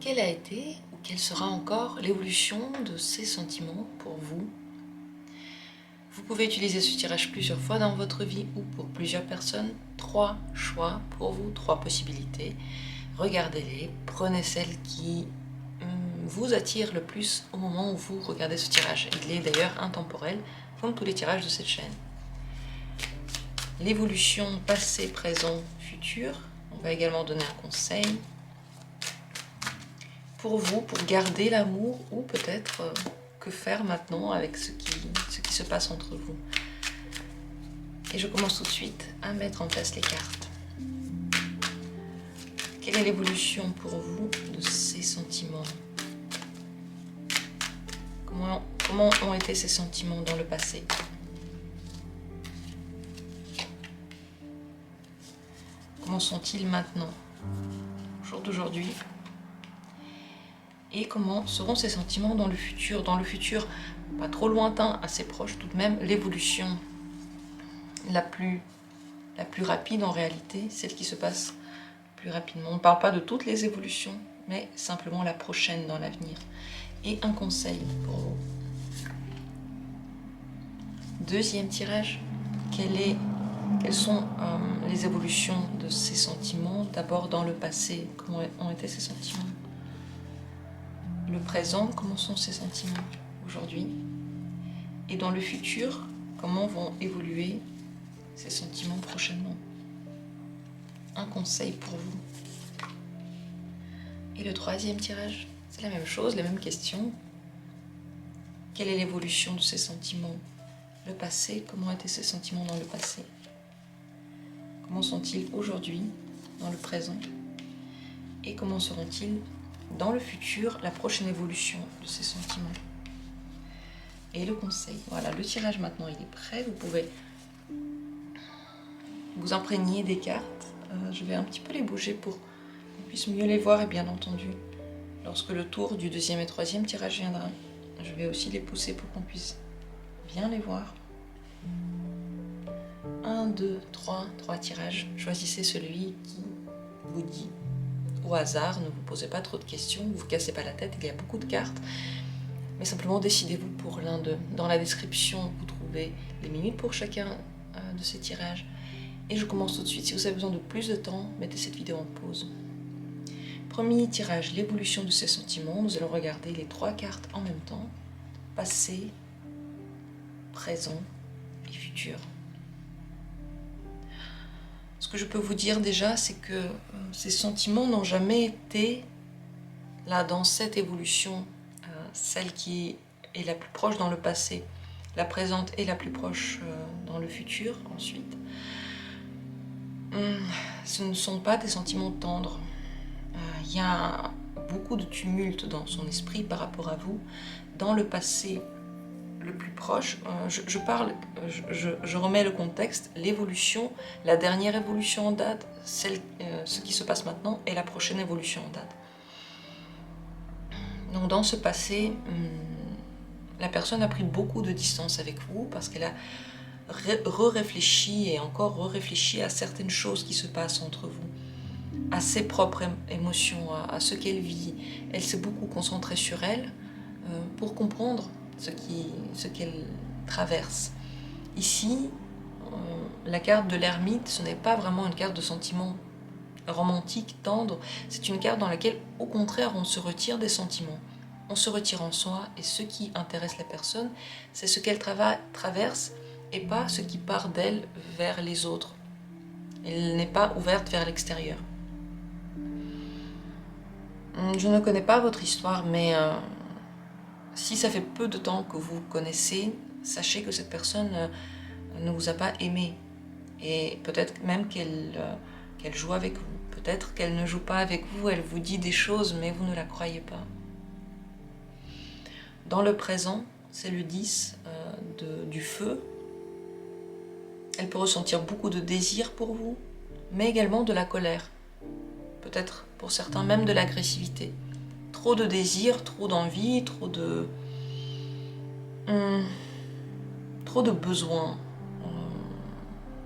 Quelle a été ou quelle sera encore l'évolution de ces sentiments pour vous? Vous pouvez utiliser ce tirage plusieurs fois dans votre vie ou pour plusieurs personnes. 3 choix pour vous, 3 possibilités. Regardez-les, prenez celle qui vous attire le plus au moment où vous regardez ce tirage. Il est d'ailleurs intemporel, comme tous les tirages de cette chaîne. L'évolution passé, présent, futur. On va également donner un conseil pour vous, pour garder l'amour, ou peut-être que faire maintenant avec ce qui se passe entre vous. Et je commence tout de suite à mettre en place les cartes. Quelle est l'évolution pour vous de ces sentiments? Comment ont été ces sentiments dans le passé? Comment sont-ils maintenant, au jour d'aujourd'hui? Et comment seront ces sentiments dans le futur? Dans le futur, pas trop lointain, assez proche tout de même, l'évolution la plus rapide en réalité, celle qui se passe plus rapidement. On ne parle pas de toutes les évolutions, mais simplement la prochaine dans l'avenir. Et un conseil pour vous. Deuxième tirage, quelles sont les évolutions de ces sentiments? D'abord dans le passé, comment ont été ces sentiments? Le présent, comment sont ces sentiments aujourd'hui? Et dans le futur, comment vont évoluer ces sentiments prochainement? Un conseil pour vous. Et le troisième tirage, c'est la même chose, les mêmes questions. Quelle est l'évolution de ces sentiments? Le passé, comment étaient ces sentiments dans le passé? Comment sont-ils aujourd'hui, dans le présent? Et comment seront-ils dans le futur, la prochaine évolution de ces sentiments? Et le conseil. Voilà, le tirage maintenant il est prêt. Vous pouvez vous imprégner des cartes. Je vais un petit peu les bouger pour qu'on puisse mieux les voir, et bien entendu, lorsque le tour du deuxième et troisième tirage viendra, je vais aussi les pousser pour qu'on puisse bien les voir. 1, 2, 3 tirages. Choisissez celui qui vous dit au hasard. Ne vous posez pas trop de questions, ne vous cassez pas la tête, il y a beaucoup de cartes. Mais simplement décidez-vous pour l'un d'eux. Dans la description, vous trouvez les minutes pour chacun de ces tirages. Et je commence tout de suite. Si vous avez besoin de plus de temps, mettez cette vidéo en pause. Premier tirage, l'évolution de ces sentiments. Nous allons regarder les 3 cartes en même temps. Passé, présent et futur. Ce que je peux vous dire déjà, c'est que ces sentiments n'ont jamais été là dans cette évolution, celle qui est la plus proche dans le passé, la présente et la plus proche dans le futur ensuite. Ce ne sont pas des sentiments tendres. Il y a beaucoup de tumulte dans son esprit par rapport à vous. Dans le passé le plus proche, je remets le contexte, l'évolution, la dernière évolution en date, ce qui se passe maintenant, et la prochaine évolution en date. Donc dans ce passé, la personne a pris beaucoup de distance avec vous parce qu'elle a réfléchi et encore réfléchi à certaines choses qui se passent entre vous, à ses propres émotions, à ce qu'elle vit. Elle s'est beaucoup concentrée sur elle pour comprendre ce qu'elle traverse. Ici, la carte de l'ermite, ce n'est pas vraiment une carte de sentiment romantique, tendre, c'est une carte dans laquelle, au contraire, on se retire des sentiments. On se retire en soi, et ce qui intéresse la personne, c'est ce qu'elle traverse et pas ce qui part d'elle vers les autres. Elle n'est pas ouverte vers l'extérieur. Je ne connais pas votre histoire, mais si ça fait peu de temps que vous connaissez, sachez que cette personne ne vous a pas aimé. Et peut-être même qu'elle joue avec vous. Peut-être qu'elle ne joue pas avec vous, elle vous dit des choses, mais vous ne la croyez pas. Dans le présent, c'est le 10 du feu. Elle peut ressentir beaucoup de désir pour vous, mais également de la colère. Peut-être pour certains même de l'agressivité. Trop de désir, trop d'envie, trop de besoins.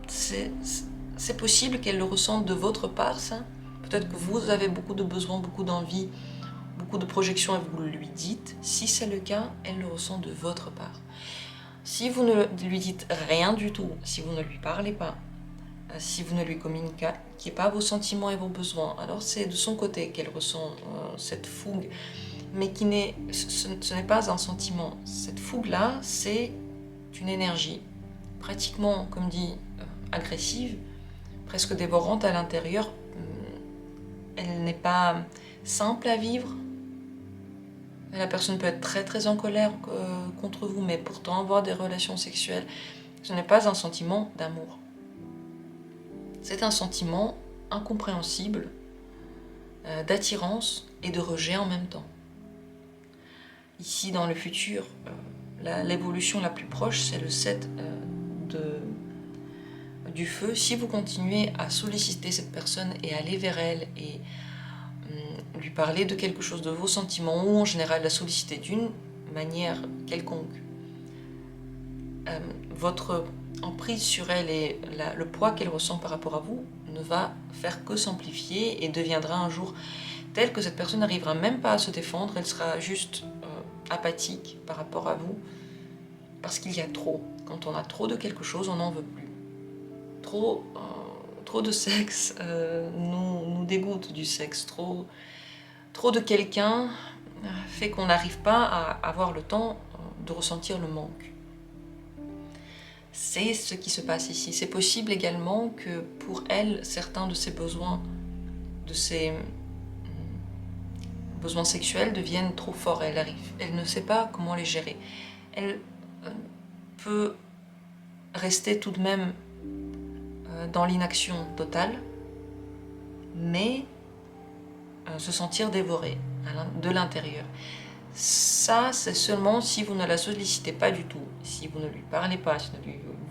C'est possible qu'elle le ressente de votre part, ça. Peut-être que vous avez beaucoup de besoins, beaucoup d'envie, beaucoup de projections et vous lui dites. Si c'est le cas, elle le ressent de votre part. Si vous ne lui dites rien du tout, si vous ne lui parlez pas, si vous ne lui communiquez pas vos sentiments et vos besoins, alors c'est de son côté qu'elle ressent cette fougue, mais ce n'est pas un sentiment. Cette fougue-là, c'est une énergie, pratiquement, comme dit, agressive, presque dévorante à l'intérieur. Elle n'est pas simple à vivre. La personne peut être très très en colère contre vous, mais pourtant avoir des relations sexuelles, ce n'est pas un sentiment d'amour. C'est un sentiment incompréhensible d'attirance et de rejet en même temps. Ici, dans le futur, l'évolution la plus proche, c'est le 7 du feu. Si vous continuez à solliciter cette personne et aller vers elle et lui parler de quelque chose de vos sentiments, ou en général la solliciter d'une manière quelconque, votre emprise sur elle et le poids qu'elle ressent par rapport à vous ne va faire que s'amplifier et deviendra un jour tel que cette personne n'arrivera même pas à se défendre, elle sera juste apathique par rapport à vous, parce qu'il y a trop. Quand on a trop de quelque chose, on n'en veut plus. Trop de sexe nous dégoûte du sexe. Trop de quelqu'un fait qu'on n'arrive pas à avoir le temps de ressentir le manque. C'est ce qui se passe ici. C'est possible également que pour elle, certains de ses besoins, besoins sexuels deviennent trop forts. Elle ne sait pas comment les gérer. Elle peut rester tout de même dans l'inaction totale, mais se sentir dévorée de l'intérieur. Ça, c'est seulement si vous ne la sollicitez pas du tout, si vous ne lui parlez pas, si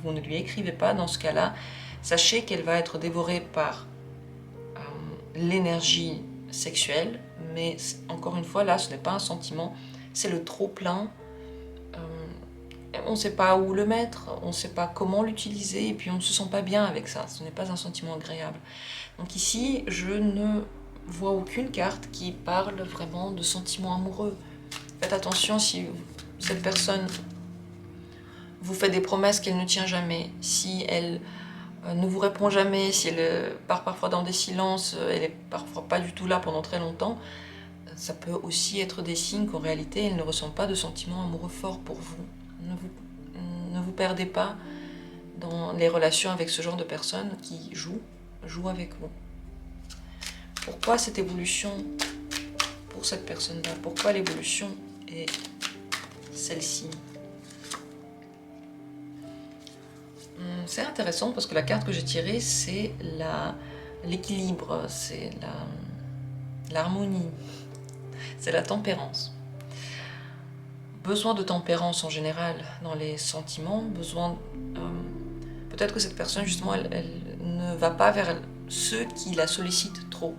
vous ne lui écrivez pas. Dans ce cas-là, sachez qu'elle va être dévorée par l'énergie sexuelle, mais encore une fois, là, ce n'est pas un sentiment, c'est le trop-plein. On ne sait pas où le mettre, on ne sait pas comment l'utiliser, et puis on ne se sent pas bien avec ça. Ce n'est pas un sentiment agréable. Donc ici, je ne vois aucune carte qui parle vraiment de sentiments amoureux. Faites attention si cette personne vous fait des promesses qu'elle ne tient jamais, si elle ne vous répond jamais, si elle part parfois dans des silences, elle est parfois pas du tout là pendant très longtemps, ça peut aussi être des signes qu'en réalité elle ne ressent pas de sentiments amoureux forts pour vous. Ne vous perdez pas dans les relations avec ce genre de personnes qui jouent avec vous. Pourquoi cette évolution pour cette personne-là? Pourquoi l'évolution est celle-ci? C'est intéressant parce que la carte que j'ai tirée, c'est l'équilibre, c'est l'harmonie, c'est la tempérance. Besoin de tempérance en général dans les sentiments, peut-être que cette personne justement elle ne va pas vers ceux qui la sollicitent trop.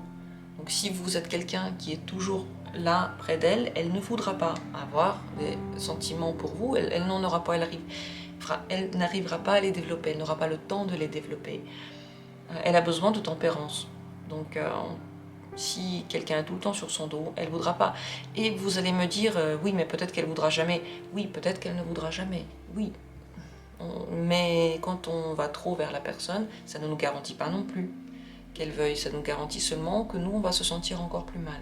Donc si vous êtes quelqu'un qui est toujours là près d'elle, elle ne voudra pas avoir des sentiments pour vous, elle n'en aura pas, elle n'arrivera pas à les développer, elle n'aura pas le temps de les développer. Elle a besoin de tempérance. Donc si quelqu'un est tout le temps sur son dos, elle ne voudra pas. Et vous allez me dire, oui, mais peut-être qu'elle ne voudra jamais. Oui, peut-être qu'elle ne voudra jamais. Oui. Mais quand on va trop vers la personne, ça ne nous garantit pas non plus qu'elle veuille. Ça nous garantit seulement que nous, on va se sentir encore plus mal.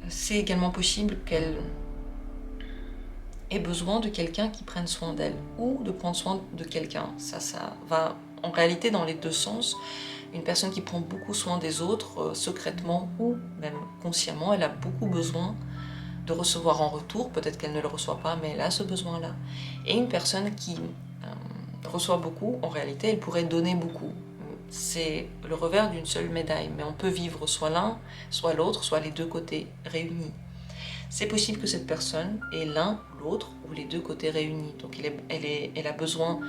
C'est également possible qu'elle ait besoin de quelqu'un qui prenne soin d'elle ou de prendre soin de quelqu'un. Ça va en réalité dans les deux sens. Une personne qui prend beaucoup soin des autres, secrètement ou même consciemment, elle a beaucoup besoin de recevoir en retour. Peut-être qu'elle ne le reçoit pas, mais elle a ce besoin-là. Et une personne qui reçoit beaucoup, en réalité, elle pourrait donner beaucoup. C'est le revers d'une seule médaille, mais on peut vivre soit l'un, soit l'autre, soit les deux côtés réunis. C'est possible que cette personne ait l'un, l'autre ou les deux côtés réunis. Donc elle a besoin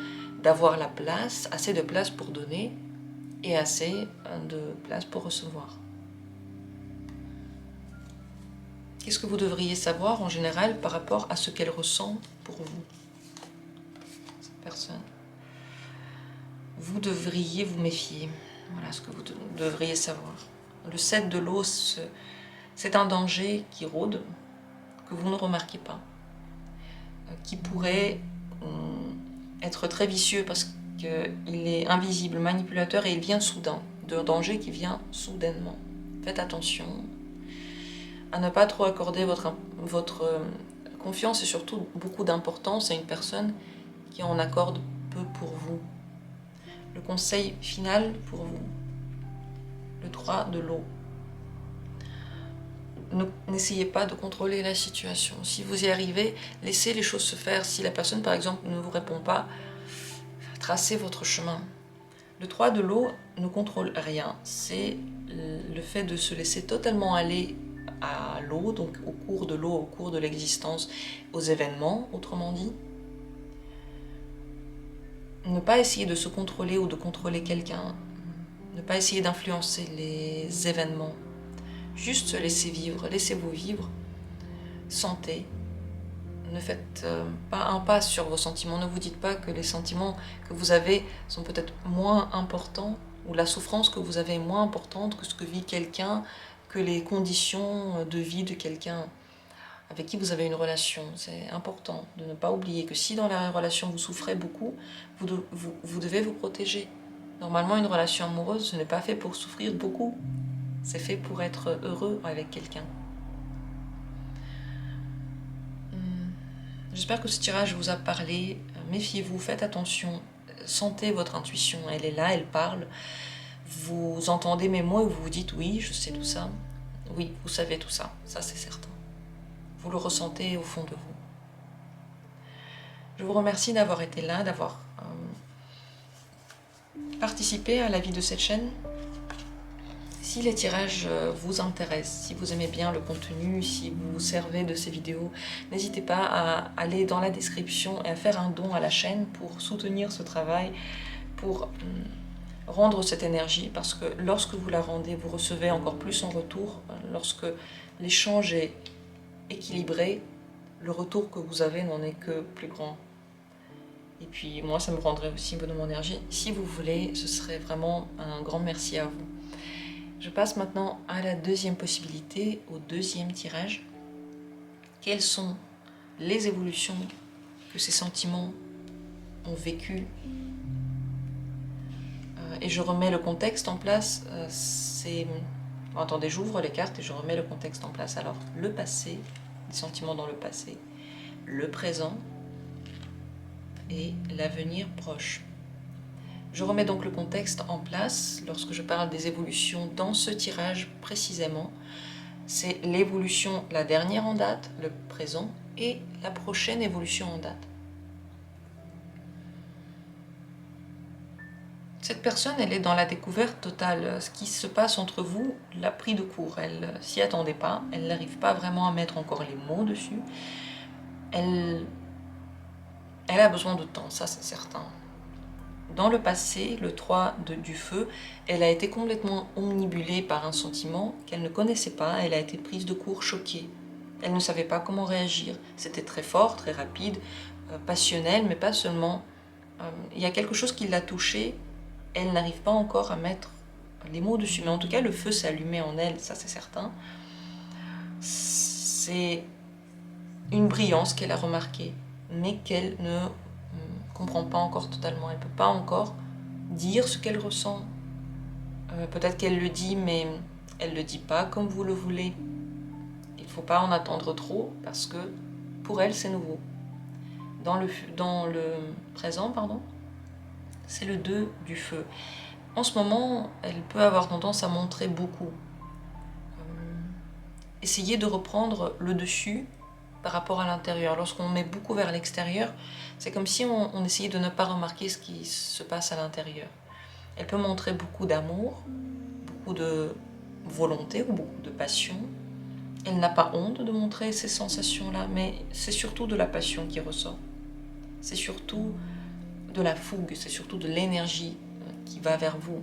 d'avoir la place, assez de place pour donner et assez de place pour recevoir. Qu'est-ce que vous devriez savoir en général par rapport à ce qu'elle ressent pour vous, cette personne? Vous devriez vous méfier. Voilà ce que vous devriez savoir. Le 7 de l'os C'est un danger qui rôde, que vous ne remarquez pas, qui pourrait être très vicieux parce qu'il est invisible, manipulateur, et il vient soudain, d'un danger qui vient soudainement. Faites attention à ne pas trop accorder votre confiance et surtout beaucoup d'importance à une personne qui en accorde peu pour vous. Le conseil final pour vous, le 3 de l'eau. N'essayez pas de contrôler la situation. Si vous y arrivez, laissez les choses se faire. Si la personne, par exemple, ne vous répond pas, tracez votre chemin. Le 3 de l'eau ne contrôle rien. C'est le fait de se laisser totalement aller à l'eau, donc au cours de l'eau, au cours de l'existence, aux événements, autrement dit. Ne pas essayer de se contrôler ou de contrôler quelqu'un. Ne pas essayer d'influencer les événements. Juste se laisser vivre, laissez-vous vivre, sentez. Ne faites pas un pas sur vos sentiments, ne vous dites pas que les sentiments que vous avez sont peut-être moins importants, ou la souffrance que vous avez est moins importante que ce que vit quelqu'un, que les conditions de vie de quelqu'un avec qui vous avez une relation. C'est important de ne pas oublier que si dans la relation vous souffrez beaucoup, vous devez vous protéger. Normalement, une relation amoureuse, ce n'est pas fait pour souffrir beaucoup. C'est fait pour être heureux avec quelqu'un. J'espère que ce tirage vous a parlé. Méfiez-vous, faites attention. Sentez votre intuition, elle est là, elle parle. Vous entendez mes mots et vous vous dites oui, je sais tout ça. Oui, vous savez tout ça, ça c'est certain. Vous le ressentez au fond de vous. Je vous remercie d'avoir été là, d'avoir participé à la vie de cette chaîne. Si les tirages vous intéressent, si vous aimez bien le contenu, si vous vous servez de ces vidéos, n'hésitez pas à aller dans la description et à faire un don à la chaîne pour soutenir ce travail, pour rendre cette énergie, parce que lorsque vous la rendez, vous recevez encore plus en retour. Lorsque l'échange est équilibré, le retour que vous avez n'en est que plus grand. Et puis moi, ça me rendrait aussi de mon énergie. Si vous voulez, ce serait vraiment un grand merci à vous. Je passe maintenant à la deuxième possibilité, au deuxième tirage. Quelles sont les évolutions que ces sentiments ont vécues? Et je remets le contexte en place. Bon, attendez, j'ouvre les cartes et je remets le contexte en place. Alors, le passé, les sentiments dans le passé, le présent et l'avenir proche. Je remets donc le contexte en place lorsque je parle des évolutions dans ce tirage précisément. C'est l'évolution, la dernière en date, le présent, et la prochaine évolution en date. Cette personne, elle est dans la découverte totale. Ce qui se passe entre vous l'a pris de court. Elle s'y attendait pas, elle n'arrive pas vraiment à mettre encore les mots dessus. Elle a besoin de temps, ça c'est certain. Dans le passé, le 3 du feu, elle a été complètement omnibulée par un sentiment qu'elle ne connaissait pas. Elle a été prise de court, choquée. Elle ne savait pas comment réagir. C'était très fort, très rapide, passionnel, mais pas seulement. Il y a quelque chose qui l'a touchée. Elle n'arrive pas encore à mettre les mots dessus. Mais en tout cas, le feu s'est allumé en elle, ça c'est certain. C'est une brillance qu'elle a remarquée, mais qu'elle ne comprend pas encore totalement. Elle ne peut pas encore dire ce qu'elle ressent. Peut-être qu'elle le dit, mais elle ne le dit pas comme vous le voulez. Il ne faut pas en attendre trop, parce que pour elle, c'est nouveau. Dans le présent, pardon, c'est le 2 du feu. En ce moment, elle peut avoir tendance à montrer beaucoup. Essayez de reprendre le dessus par rapport à l'intérieur. Lorsqu'on met beaucoup vers l'extérieur, c'est comme si on essayait de ne pas remarquer ce qui se passe à l'intérieur. Elle peut montrer beaucoup d'amour, beaucoup de volonté ou beaucoup de passion. Elle n'a pas honte de montrer ces sensations-là, mais c'est surtout de la passion qui ressort. C'est surtout de la fougue, c'est surtout de l'énergie qui va vers vous.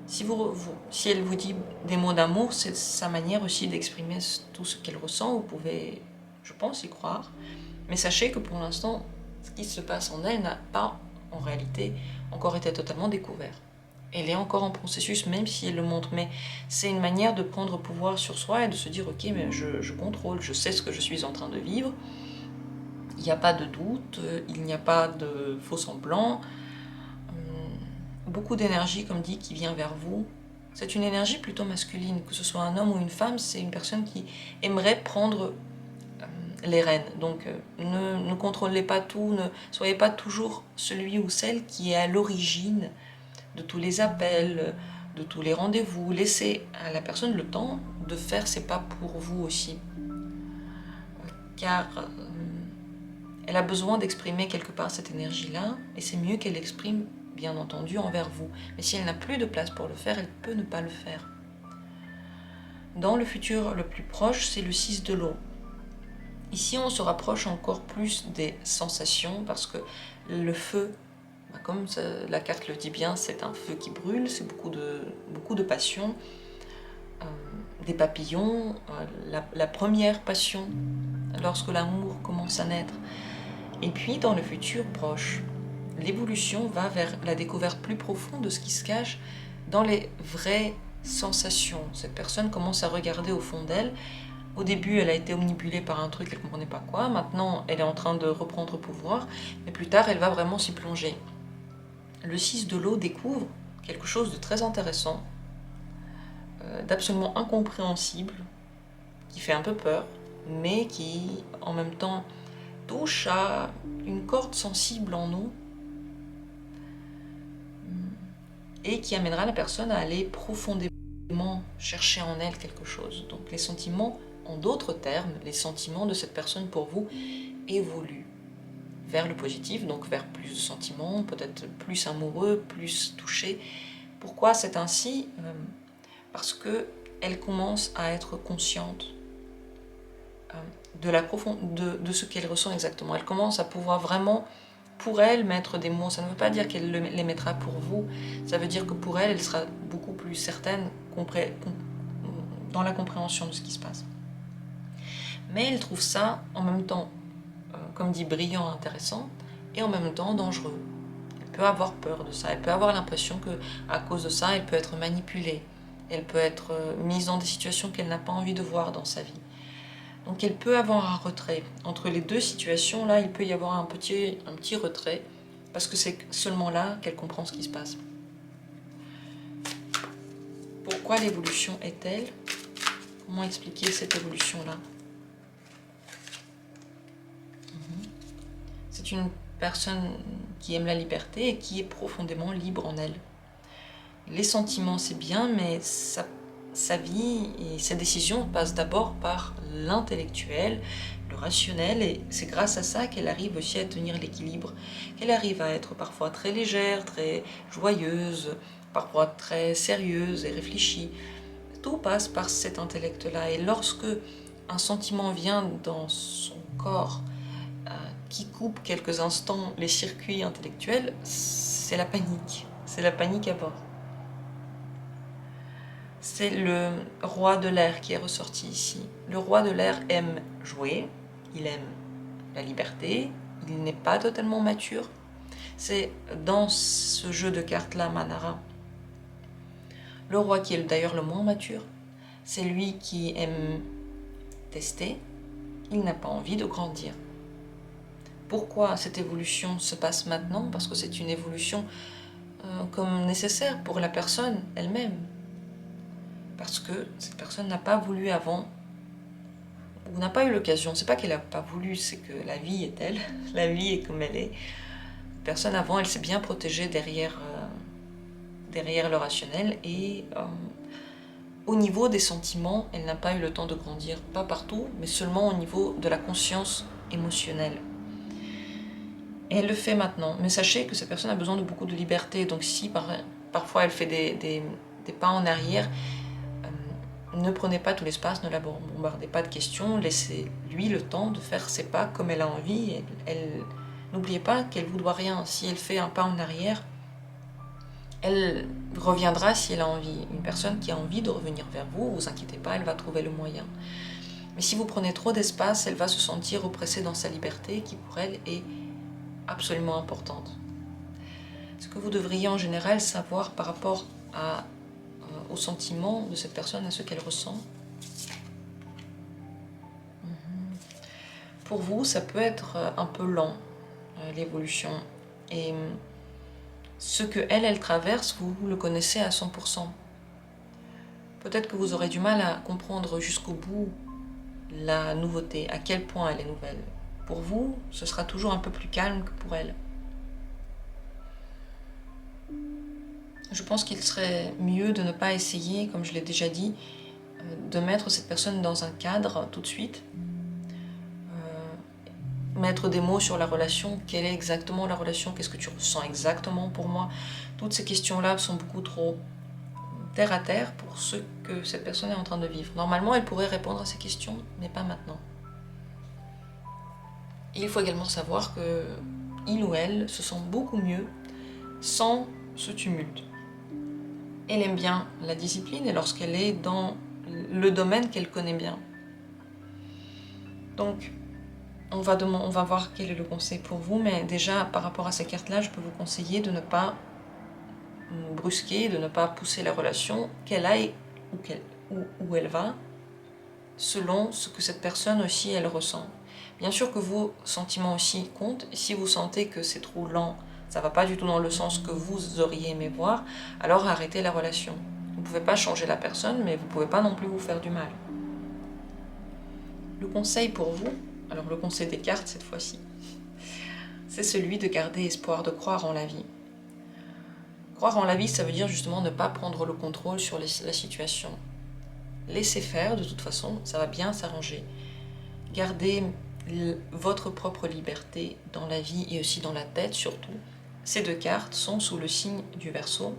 Si elle vous dit des mots d'amour, c'est sa manière aussi d'exprimer tout ce qu'elle ressent. Vous pouvez, je pense, y croire. Mais sachez que pour l'instant, ce qui se passe en elle n'a pas, en réalité, encore été totalement découvert. Elle est encore en processus, même si elle le montre, mais c'est une manière de prendre pouvoir sur soi et de se dire, ok, mais je contrôle, je sais ce que je suis en train de vivre, il n'y a pas de doute, il n'y a pas de faux semblant, beaucoup d'énergie, comme dit, qui vient vers vous. C'est une énergie plutôt masculine, que ce soit un homme ou une femme, c'est une personne qui aimerait prendre les rênes. Donc ne contrôlez pas tout, ne soyez pas toujours celui ou celle qui est à l'origine de tous les appels, de tous les rendez-vous. Laissez à la personne le temps de faire ses pas pour vous aussi. Car elle a besoin d'exprimer quelque part cette énergie-là, et c'est mieux qu'elle l'exprime, bien entendu, envers vous. Mais si elle n'a plus de place pour le faire, elle peut ne pas le faire. Dans le futur le plus proche, c'est le 6 de l'eau. Ici, on se rapproche encore plus des sensations, parce que le feu, comme la carte le dit bien, c'est un feu qui brûle, c'est beaucoup de passion, des papillons, la première passion, lorsque l'amour commence à naître. Et puis, dans le futur proche, l'évolution va vers la découverte plus profonde de ce qui se cache dans les vraies sensations. Cette personne commence à regarder au fond d'elle. Au début, elle a été omnibulée par un truc, elle ne comprenait pas quoi. Maintenant, elle est en train de reprendre pouvoir. Mais plus tard, elle va vraiment s'y plonger. Le 6 de l'eau découvre quelque chose de très intéressant, d'absolument incompréhensible, qui fait un peu peur, mais qui, en même temps, touche à une corde sensible en nous et qui amènera la personne à aller profondément chercher en elle quelque chose. Donc les sentiments, en d'autres termes, les sentiments de cette personne pour vous évoluent vers le positif, donc vers plus de sentiments, peut-être plus amoureux, plus touché. Pourquoi c'est ainsi? Parce qu'elle commence à être consciente de ce qu'elle ressent exactement. Elle commence à pouvoir vraiment, pour elle, mettre des mots. Ça ne veut pas dire qu'elle les mettra pour vous, ça veut dire que pour elle, elle sera beaucoup plus certaine dans la compréhension de ce qui se passe. Mais elle trouve ça, en même temps, comme dit, brillant, intéressant, et en même temps dangereux. Elle peut avoir peur de ça, elle peut avoir l'impression qu'à cause de ça, elle peut être manipulée, elle peut être mise dans des situations qu'elle n'a pas envie de voir dans sa vie. Donc elle peut avoir un retrait. Entre les deux situations, là, il peut y avoir un petit retrait, parce que c'est seulement là qu'elle comprend ce qui se passe. Pourquoi l'évolution est-elle? Comment expliquer cette évolution-là? C'est une personne qui aime la liberté et qui est profondément libre en elle. Les sentiments, c'est bien, mais sa vie et ses décisions passent d'abord par l'intellectuel, le rationnel, et c'est grâce à ça qu'elle arrive aussi à tenir l'équilibre, qu'elle arrive à être parfois très légère, très joyeuse, parfois très sérieuse et réfléchie. Tout passe par cet intellect-là, et lorsque un sentiment vient dans son corps qui coupe quelques instants les circuits intellectuels, c'est la panique. C'est la panique à bord. C'est le roi de l'air qui est ressorti ici. Le roi de l'air aime jouer, il aime la liberté, il n'est pas totalement mature. C'est dans ce jeu de cartes-là, Manara, le roi qui est d'ailleurs le moins mature, c'est lui qui aime tester, il n'a pas envie de grandir. Pourquoi cette évolution se passe maintenant? Parce que c'est une évolution comme nécessaire pour la personne elle-même. Parce que cette personne n'a pas voulu avant, ou n'a pas eu l'occasion. C'est pas qu'elle n'a pas voulu, c'est que la vie est telle, la vie est comme elle est. La personne avant, elle s'est bien protégée derrière le rationnel, et au niveau des sentiments, elle n'a pas eu le temps de grandir. Pas partout, mais seulement au niveau de la conscience émotionnelle. Et elle le fait maintenant. Mais sachez que cette personne a besoin de beaucoup de liberté. Donc si parfois elle fait des pas en arrière, ne prenez pas tout l'espace, ne la bombardez pas de questions. Laissez-lui le temps de faire ses pas comme elle a envie. N'oubliez pas qu'elle ne vous doit rien. Si elle fait un pas en arrière, elle reviendra si elle a envie. Une personne qui a envie de revenir vers vous, vous inquiétez pas, elle va trouver le moyen. Mais si vous prenez trop d'espace, elle va se sentir oppressée dans sa liberté, qui pour elle est absolument importante. ce que vous devriez en général savoir par rapport aux sentiments de cette personne, à ce qu'elle ressent. Pour vous, ça peut être un peu lent, l'évolution. Et ce que elle traverse, vous le connaissez à 100%. Peut-être que vous aurez du mal à comprendre jusqu'au bout la nouveauté, à quel point elle est nouvelle. Pour vous, ce sera toujours un peu plus calme que pour elle. Je pense qu'il serait mieux de ne pas essayer, comme je l'ai déjà dit, de mettre cette personne dans un cadre tout de suite. Mettre des mots sur la relation, quelle est exactement la relation, qu'est-ce que tu ressens exactement pour moi. Toutes ces questions-là sont beaucoup trop terre à terre pour ce que cette personne est en train de vivre. Normalement, elle pourrait répondre à ces questions, mais pas maintenant. Il faut également savoir que il ou elle se sent beaucoup mieux sans ce tumulte. Elle aime bien la discipline et lorsqu'elle est dans le domaine qu'elle connaît bien. Donc, on va voir quel est le conseil pour vous, mais déjà, par rapport à ces cartes-là, je peux vous conseiller de ne pas brusquer, de ne pas pousser la relation, qu'elle aille où elle va, selon ce que cette personne aussi, elle ressent. Bien sûr que vos sentiments aussi comptent, et si vous sentez que c'est trop lent, ça ne va pas du tout dans le sens que vous auriez aimé voir, alors arrêtez la relation. Vous ne pouvez pas changer la personne, mais vous ne pouvez pas non plus vous faire du mal. Le conseil pour vous, alors le conseil des cartes cette fois-ci, c'est celui de garder espoir, de croire en la vie. Croire en la vie, ça veut dire justement ne pas prendre le contrôle sur la situation. Laissez faire, de toute façon, ça va bien s'arranger. Gardez votre propre liberté dans la vie et aussi dans la tête surtout. Ces deux cartes sont sous le signe du Verseau.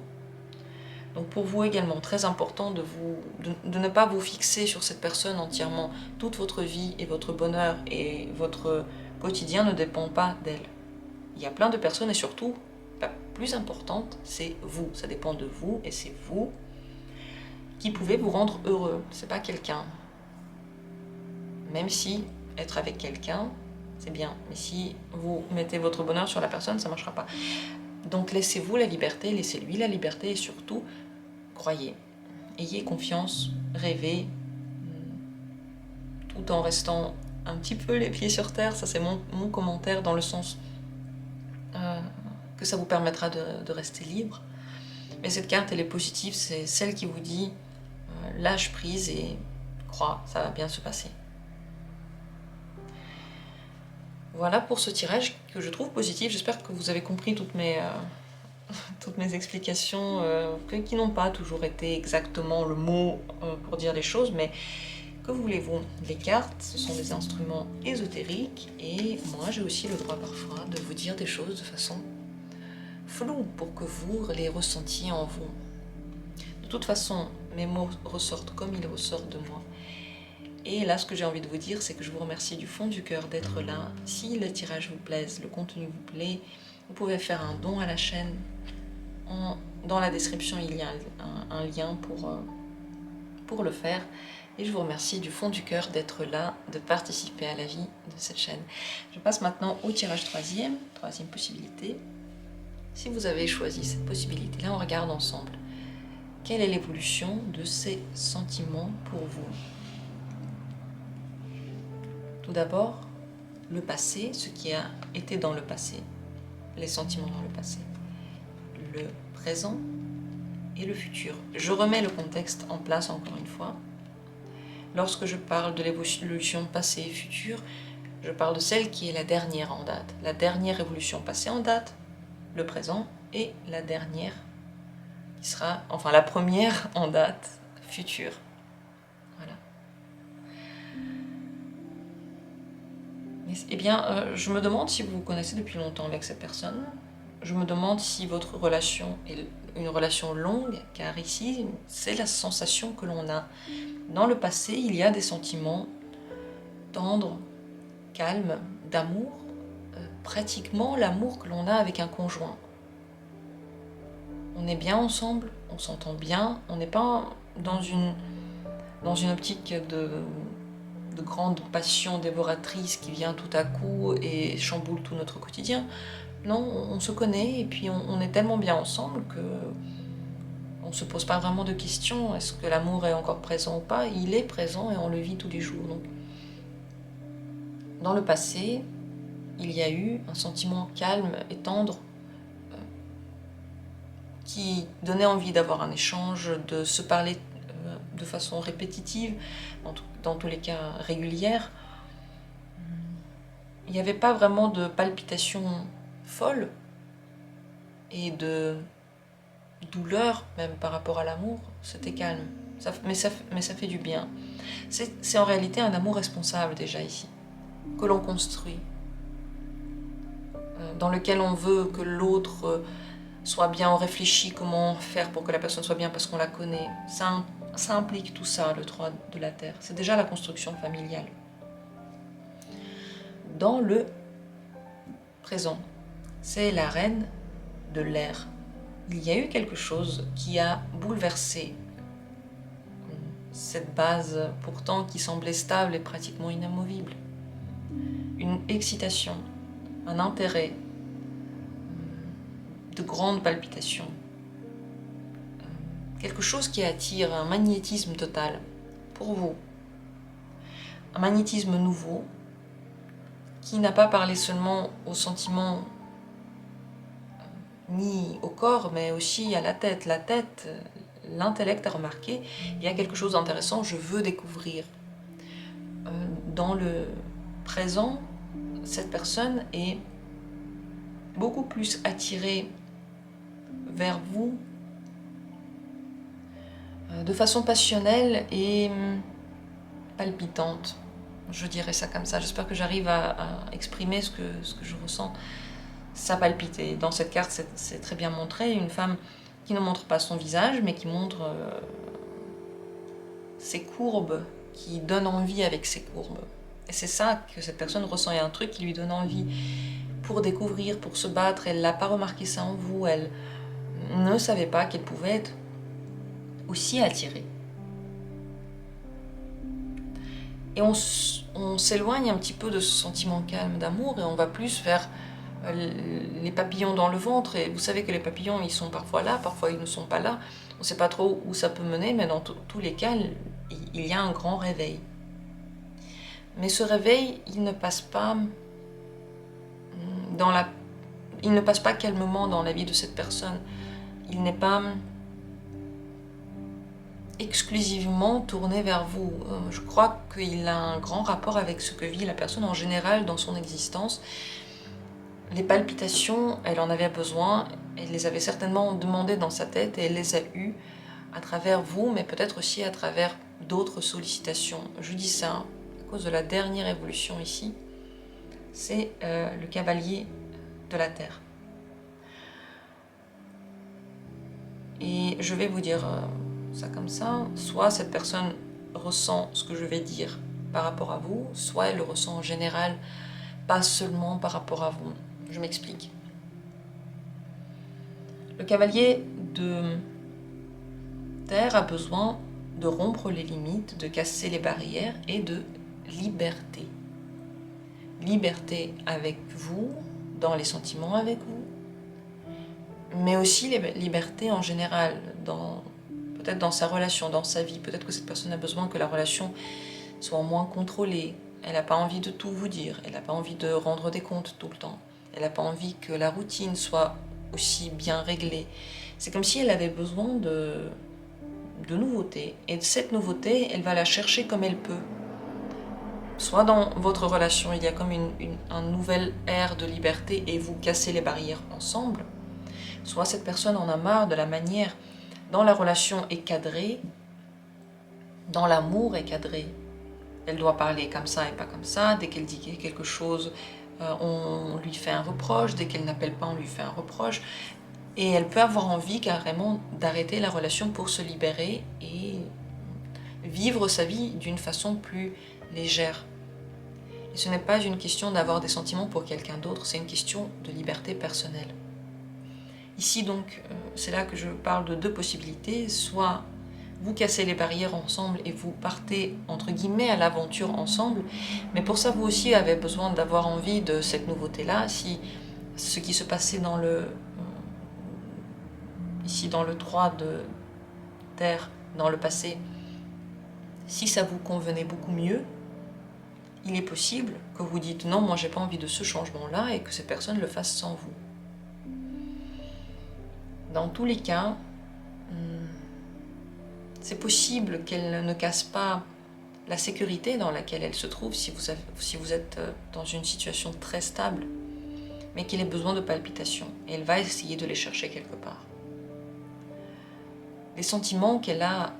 Donc pour vous également, très important de ne pas vous fixer sur cette personne entièrement. Toute votre vie et votre bonheur et votre quotidien ne dépend pas d'elle. Il y a plein de personnes et surtout, la plus importante, c'est vous. Ça dépend de vous et c'est vous qui pouvez vous rendre heureux. C'est pas quelqu'un. Même si être avec quelqu'un, c'est bien. Mais si vous mettez votre bonheur sur la personne, ça ne marchera pas. Donc laissez-vous la liberté, laissez-lui la liberté et surtout, croyez. Ayez confiance, rêvez, tout en restant un petit peu les pieds sur terre. Ça c'est mon commentaire dans le sens que ça vous permettra de rester libre. Mais cette carte, elle est positive, c'est celle qui vous dit lâche prise et crois, ça va bien se passer. Voilà pour ce tirage que je trouve positif. J'espère que vous avez compris toutes mes explications qui n'ont pas toujours été exactement le mot pour dire les choses, mais que voulez-vous? Les cartes, ce sont des instruments ésotériques et moi j'ai aussi le droit parfois de vous dire des choses de façon floue pour que vous les ressentiez en vous. De toute façon, mes mots ressortent comme ils ressortent de moi. Et là, ce que j'ai envie de vous dire, c'est que je vous remercie du fond du cœur d'être là. Si le tirage vous plaise, le contenu vous plaît, vous pouvez faire un don à la chaîne. Dans la description, il y a un lien pour le faire. Et je vous remercie du fond du cœur d'être là, de participer à la vie de cette chaîne. Je passe maintenant au tirage troisième possibilité. Si vous avez choisi cette possibilité-là, on regarde ensemble. Quelle est l'évolution de ces sentiments pour vous? Tout d'abord, le passé, ce qui a été dans le passé, les sentiments dans le passé, le présent et le futur. Je remets le contexte en place encore une fois. Lorsque je parle de l'évolution passée et future, je parle de celle qui est la dernière en date. La dernière évolution passée en date, le présent, et la dernière qui sera, enfin la première en date, future. Voilà. Eh bien, je me demande si vous vous connaissez depuis longtemps avec cette personne. Je me demande si votre relation est une relation longue, car ici, c'est la sensation que l'on a. Dans le passé, il y a des sentiments tendres, calmes, d'amour, pratiquement l'amour que l'on a avec un conjoint. On est bien ensemble, on s'entend bien, on n'est pas dans une optique de grande passion dévoratrice qui vient tout à coup et chamboule tout notre quotidien. Non, on se connaît et puis on est tellement bien ensemble que on ne se pose pas vraiment de questions. Est-ce que l'amour est encore présent ou pas? Il est présent et on le vit tous les jours. Donc, dans le passé, il y a eu un sentiment calme et tendre qui donnait envie d'avoir un échange, de se parler de façon répétitive, dans tous les cas régulière. Il n'y avait pas vraiment de palpitations folles et de douleur, même par rapport à l'amour. C'était calme, mais ça fait du bien. C'est en réalité un amour responsable déjà ici, que l'on construit, dans lequel on veut que l'autre soit bien, on réfléchit comment faire pour que la personne soit bien parce qu'on la connaît. Ça implique tout ça, le droit de la terre. C'est déjà la construction familiale. Dans le présent, c'est la reine de l'air. Il y a eu quelque chose qui a bouleversé cette base pourtant qui semblait stable et pratiquement inamovible. Une excitation, un intérêt, de grandes palpitations. Quelque chose qui attire, un magnétisme total pour vous. Un magnétisme nouveau qui n'a pas parlé seulement aux sentiments ni au corps, mais aussi à la tête. La tête, l'intellect a remarqué, il y a quelque chose d'intéressant, je veux découvrir. Dans le présent, cette personne est beaucoup plus attirée vers vous de façon passionnelle et palpitante. Je dirais ça comme ça. J'espère que j'arrive à exprimer ce que je ressens. Ça palpite. Et dans cette carte, c'est très bien montré. Une femme qui ne montre pas son visage, mais qui montre ses courbes, qui donne envie avec ses courbes. Et c'est ça que cette personne ressent. Il y a un truc qui lui donne envie pour découvrir, pour se battre. Elle n'a pas remarqué ça en vous. Elle ne savait pas qu'elle pouvait être aussi attirée. Et on s'éloigne un petit peu de ce sentiment calme d'amour et on va plus vers les papillons dans le ventre. Et vous savez que les papillons, ils sont parfois là, parfois ils ne sont pas là. On ne sait pas trop où ça peut mener, mais dans tous les cas, il y a un grand réveil. Mais ce réveil, il ne passe pas calmement dans la vie de cette personne. Il n'est pas exclusivement tourné vers vous. Je crois qu'il a un grand rapport avec ce que vit la personne en général dans son existence. Les palpitations, elle en avait besoin, elle les avait certainement demandées dans sa tête et elle les a eues à travers vous, mais peut-être aussi à travers d'autres sollicitations. Je dis ça à cause de la dernière évolution ici, c'est le cavalier de la terre. Et je vais vous dire ça comme ça, soit cette personne ressent ce que je vais dire par rapport à vous, soit elle le ressent en général, pas seulement par rapport à vous. Je m'explique. Le cavalier de terre a besoin de rompre les limites, de casser les barrières et de liberté. Liberté avec vous, dans les sentiments avec vous, mais aussi liberté en général, peut-être dans sa relation, dans sa vie. Peut-être que cette personne a besoin que la relation soit moins contrôlée. Elle n'a pas envie de tout vous dire. Elle n'a pas envie de rendre des comptes tout le temps. Elle n'a pas envie que la routine soit aussi bien réglée. C'est comme si elle avait besoin de nouveautés. Et cette nouveauté, elle va la chercher comme elle peut. Soit dans votre relation, il y a comme un nouvel air de liberté et vous cassez les barrières ensemble. Soit cette personne en a marre de la manière dont la relation est cadrée, dont l'amour est cadré. Elle doit parler comme ça et pas comme ça. Dès qu'elle dit quelque chose, on lui fait un reproche. Dès qu'elle n'appelle pas, on lui fait un reproche. Et elle peut avoir envie carrément d'arrêter la relation pour se libérer et vivre sa vie d'une façon plus légère. Et ce n'est pas une question d'avoir des sentiments pour quelqu'un d'autre, c'est une question de liberté personnelle. Ici donc, c'est là que je parle de deux possibilités, soit vous cassez les barrières ensemble et vous partez entre guillemets à l'aventure ensemble, mais pour ça vous aussi avez besoin d'avoir envie de cette nouveauté-là. Si ce qui se passait dans ici dans le 3 de terre, dans le passé, si ça vous convenait beaucoup mieux, il est possible que vous dites non, moi j'ai pas envie de ce changement-là et que cette personne le fasse sans vous. Dans tous les cas, c'est possible qu'elle ne casse pas la sécurité dans laquelle elle se trouve si vous êtes dans une situation très stable, mais qu'elle ait besoin de palpitations. Et elle va essayer de les chercher quelque part. Les sentiments qu'elle a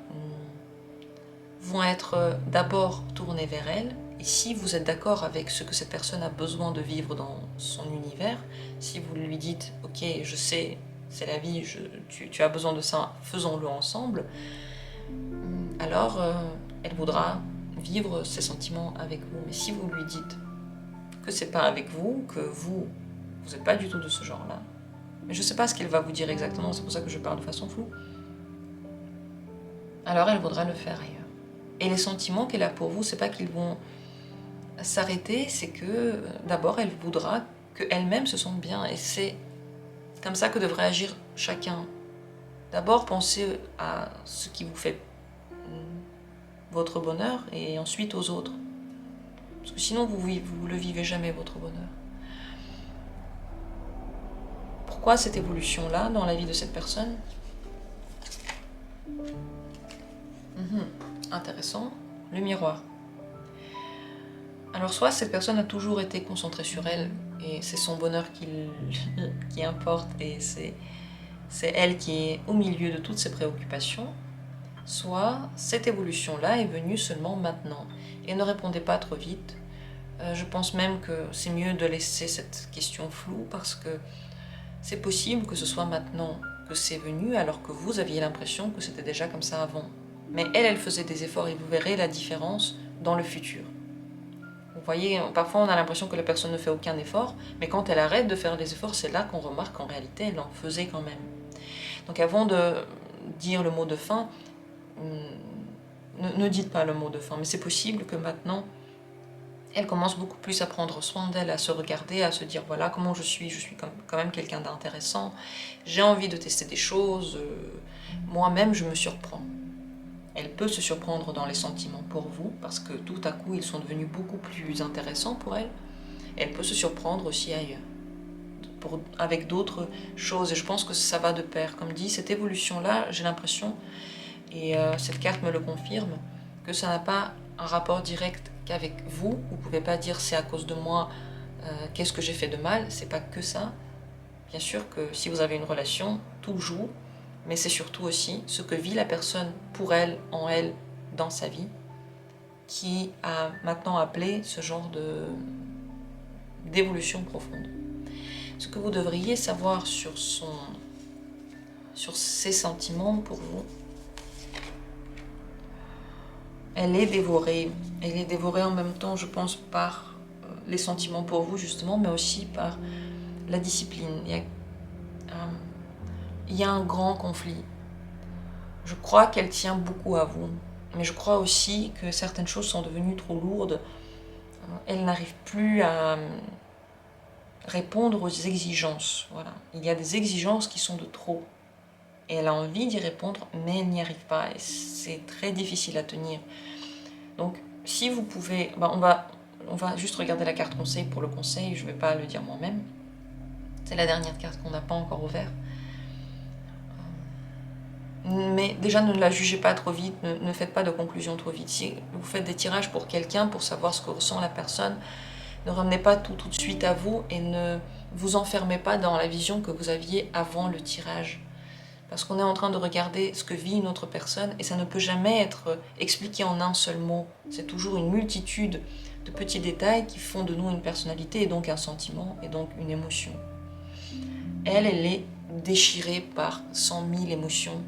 vont être d'abord tournés vers elle. Et si vous êtes d'accord avec ce que cette personne a besoin de vivre dans son univers, si vous lui dites « Ok, je sais, c'est la vie, tu as besoin de ça, faisons-le ensemble », alors elle voudra vivre ses sentiments avec vous. Mais si vous lui dites que c'est pas avec vous, que vous n'êtes pas du tout de ce genre-là, mais je sais pas ce qu'elle va vous dire exactement, c'est pour ça que je parle de façon floue, alors elle voudra le faire ailleurs. Et les sentiments qu'elle a pour vous, c'est pas qu'ils vont s'arrêter, c'est que d'abord elle voudra qu'elle-même se sente bien, et c'est comme ça que devrait agir chacun. D'abord pensez à ce qui vous fait votre bonheur et ensuite aux autres, parce que sinon vous le vivez jamais, votre bonheur. Pourquoi cette évolution là dans la vie de cette personne? Intéressant, le miroir. Alors soit cette personne a toujours été concentrée sur elle et c'est son bonheur qui importe et c'est elle qui est au milieu de toutes ses préoccupations, soit cette évolution-là est venue seulement maintenant. Et ne répondez pas trop vite. Je pense même que c'est mieux de laisser cette question floue parce que c'est possible que ce soit maintenant que c'est venu alors que vous aviez l'impression que c'était déjà comme ça avant. Mais elle faisait des efforts et vous verrez la différence dans le futur. Vous voyez, parfois on a l'impression que la personne ne fait aucun effort, mais quand elle arrête de faire des efforts, c'est là qu'on remarque qu'en réalité elle en faisait quand même. Donc avant de dire le mot de fin, ne dites pas le mot de fin, mais c'est possible que maintenant elle commence beaucoup plus à prendre soin d'elle, à se regarder, à se dire voilà comment je suis quand même quelqu'un d'intéressant, j'ai envie de tester des choses, moi-même je me surprends. Elle peut se surprendre dans les sentiments pour vous, parce que tout à coup ils sont devenus beaucoup plus intéressants pour elle. Elle peut se surprendre aussi ailleurs, avec d'autres choses, et je pense que ça va de pair. Comme dit, cette évolution-là, j'ai l'impression, et cette carte me le confirme, que ça n'a pas un rapport direct qu'avec vous. Vous ne pouvez pas dire c'est à cause de moi, qu'est-ce que j'ai fait de mal, c'est pas que ça. Bien sûr que si vous avez une relation, tout joue, mais c'est surtout aussi ce que vit la personne pour elle, en elle, dans sa vie, qui a maintenant appelé ce genre d'évolution profonde. Ce que vous devriez savoir sur ses sentiments pour vous, elle est dévorée. Elle est dévorée en même temps, je pense, par les sentiments pour vous, justement, mais aussi par la discipline. Il y a un grand conflit. Je crois qu'elle tient beaucoup à vous, mais je crois aussi que certaines choses sont devenues trop lourdes. Elle n'arrive plus à répondre aux exigences. Voilà. Il y a des exigences qui sont de trop. Et elle a envie d'y répondre, mais elle n'y arrive pas. Et c'est très difficile à tenir. Donc, si vous pouvez... on va juste regarder la carte conseil pour le conseil. Je ne vais pas le dire moi-même. C'est la dernière carte qu'on n'a pas encore ouverte. Mais déjà, ne la jugez pas trop vite. Ne faites pas de conclusion trop vite. Si vous faites des tirages pour quelqu'un, pour savoir ce que ressent la personne, ne ramenez pas tout de suite à vous et ne vous enfermez pas dans la vision que vous aviez avant le tirage. Parce qu'on est en train de regarder ce que vit une autre personne et ça ne peut jamais être expliqué en un seul mot. C'est toujours une multitude de petits détails qui font de nous une personnalité et donc un sentiment et donc une émotion. Elle est déchirée par 100 000 émotions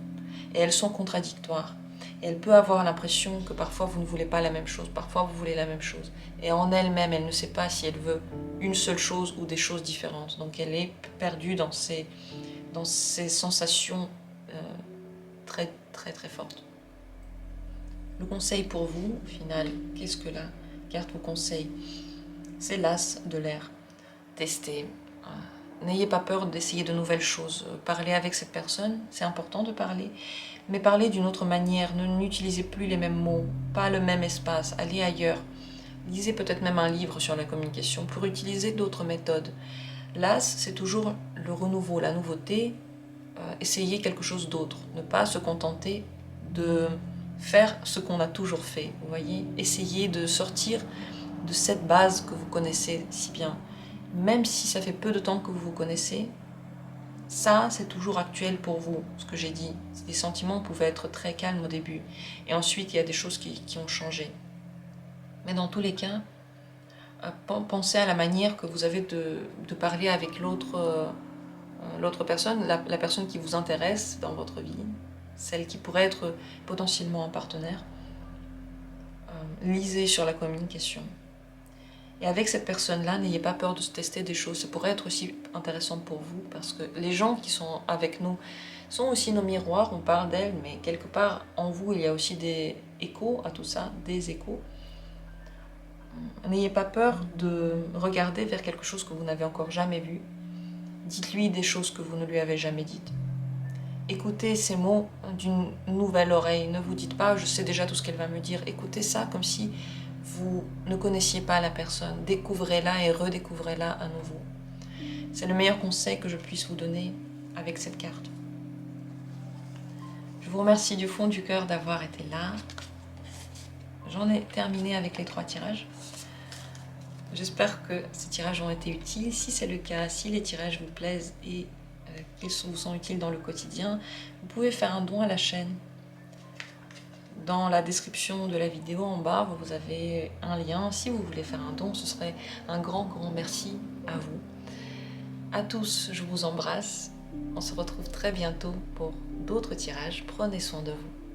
et elles sont contradictoires. Et elle peut avoir l'impression que parfois vous ne voulez pas la même chose, parfois vous voulez la même chose. Et en elle-même, elle ne sait pas si elle veut une seule chose ou des choses différentes. Donc elle est perdue dans ces sensations très très très fortes. Le conseil pour vous, au final, qu'est-ce que la carte vous conseille? C'est l'as de l'air. Testez, n'ayez pas peur d'essayer de nouvelles choses. Parlez avec cette personne, c'est important de parler, mais parlez d'une autre manière. N'utilisez plus les mêmes mots, pas le même espace, allez ailleurs. Lisez peut-être même un livre sur la communication pour utiliser d'autres méthodes. L'as, c'est toujours le renouveau, la nouveauté. Essayez quelque chose d'autre. Ne pas se contenter de faire ce qu'on a toujours fait. Vous voyez, essayez de sortir de cette base que vous connaissez si bien. Même si ça fait peu de temps que vous vous connaissez, ça, c'est toujours actuel pour vous, ce que j'ai dit. Les sentiments pouvaient être très calmes au début. Et ensuite, il y a des choses qui ont changé. Mais dans tous les cas, pensez à la manière que vous avez de parler avec l'autre personne, la personne qui vous intéresse dans votre vie, celle qui pourrait être potentiellement un partenaire. Lisez sur la communication. Et avec cette personne-là, n'ayez pas peur de se tester des choses. Ça pourrait être aussi intéressant pour vous, parce que les gens qui sont avec nous sont aussi nos miroirs, on parle d'elles, mais quelque part en vous, il y a aussi des échos à tout ça, des échos. N'ayez pas peur de regarder vers quelque chose que vous n'avez encore jamais vu. Dites-lui des choses que vous ne lui avez jamais dites. Écoutez ces mots d'une nouvelle oreille. Ne vous dites pas « je sais déjà tout ce qu'elle va me dire ». Écoutez ça comme si vous ne connaissiez pas la personne. Découvrez-la et redécouvrez-la à nouveau. C'est le meilleur conseil que je puisse vous donner avec cette carte. Je vous remercie du fond du cœur d'avoir été là. J'en ai terminé avec les 3 tirages. J'espère que ces tirages ont été utiles. Si c'est le cas, si les tirages vous plaisent et qu'ils vous sont utiles dans le quotidien, vous pouvez faire un don à la chaîne. Dans la description de la vidéo en bas, vous avez un lien. Si vous voulez faire un don, ce serait un grand merci à vous. À tous, je vous embrasse. On se retrouve très bientôt pour d'autres tirages. Prenez soin de vous.